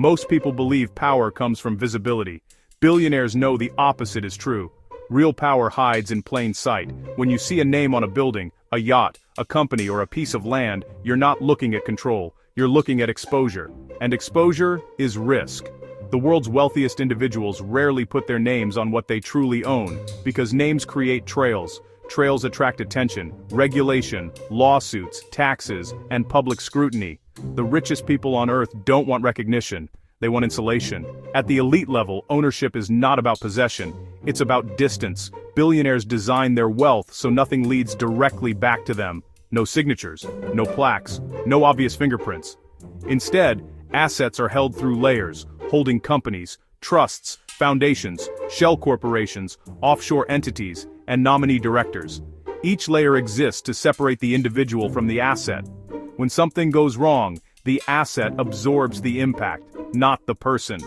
Most people believe power comes from visibility. Billionaires know the opposite is true. Real power hides in plain sight. When you see a name on a building, a yacht, a company, or a piece of land, you're not looking at control, you're looking at exposure. And exposure is risk. The world's wealthiest individuals rarely put their names on what they truly own, because names create trails. Trails attract attention, regulation, lawsuits, taxes, and public scrutiny. The richest people on earth don't want recognition, they want insulation. At the elite level, ownership is not about possession, it's about distance. Billionaires design their wealth so nothing leads directly back to them. No signatures, no plaques, no obvious fingerprints. Instead, assets are held through layers, holding companies, trusts, foundations, shell corporations, offshore entities, and nominee directors. Each layer exists to separate the individual from the asset. When something goes wrong, the asset absorbs the impact, not the person.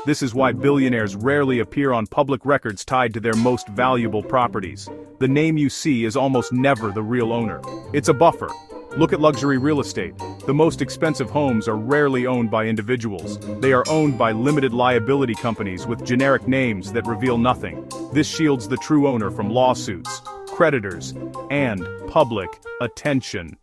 This is why billionaires rarely appear on public records tied to their most valuable properties. The name you see is almost never the real owner. It's a buffer. Look at luxury real estate. The most expensive homes are rarely owned by individuals. They are owned by limited liability companies with generic names that reveal nothing. This shields the true owner from lawsuits, creditors, and public attention.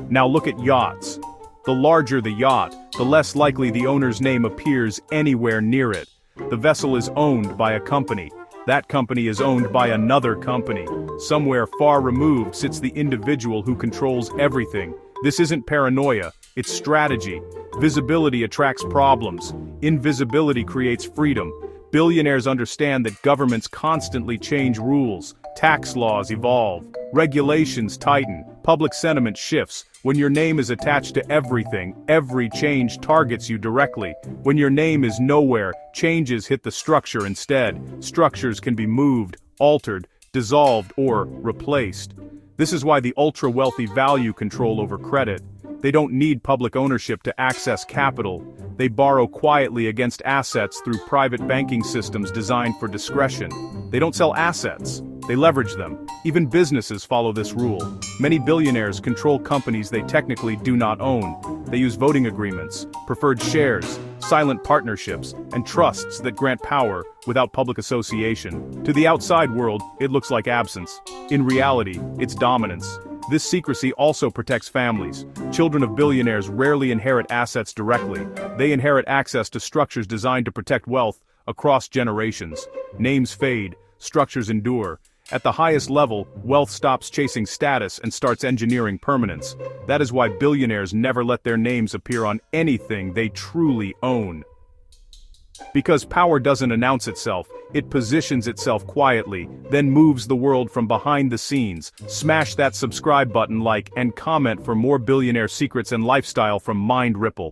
Now look at yachts. The larger the yacht, the less likely the owner's name appears anywhere near it. The vessel is owned by a company. That company is owned by another company. Somewhere far removed sits the individual who controls everything. This isn't paranoia, it's strategy. Visibility attracts problems. Invisibility creates freedom. Billionaires understand that governments constantly change rules. Tax laws evolve. Regulations tighten. Public sentiment shifts. When your name is attached to everything, every change targets you directly. When your name is nowhere, changes hit the structure instead. Structures can be moved, altered, dissolved, or replaced. This is why the ultra-wealthy value control over credit. They don't need public ownership to access capital. They borrow quietly against assets through private banking systems designed for discretion. They don't sell assets. They leverage them. Even businesses follow this rule. Many billionaires control companies they technically do not own. They use voting agreements, preferred shares, silent partnerships, and trusts that grant power without public association. To the outside world, it looks like absence. In reality, it's dominance. This secrecy also protects families. Children of billionaires rarely inherit assets directly. They inherit access to structures designed to protect wealth across generations. Names fade, structures endure. At the highest level, wealth stops chasing status and starts engineering permanence. That is why billionaires never let their names appear on anything they truly own. Because power doesn't announce itself, it positions itself quietly, then moves the world from behind the scenes. Smash that subscribe button, like, and comment for more billionaire secrets and lifestyle from MindRipple.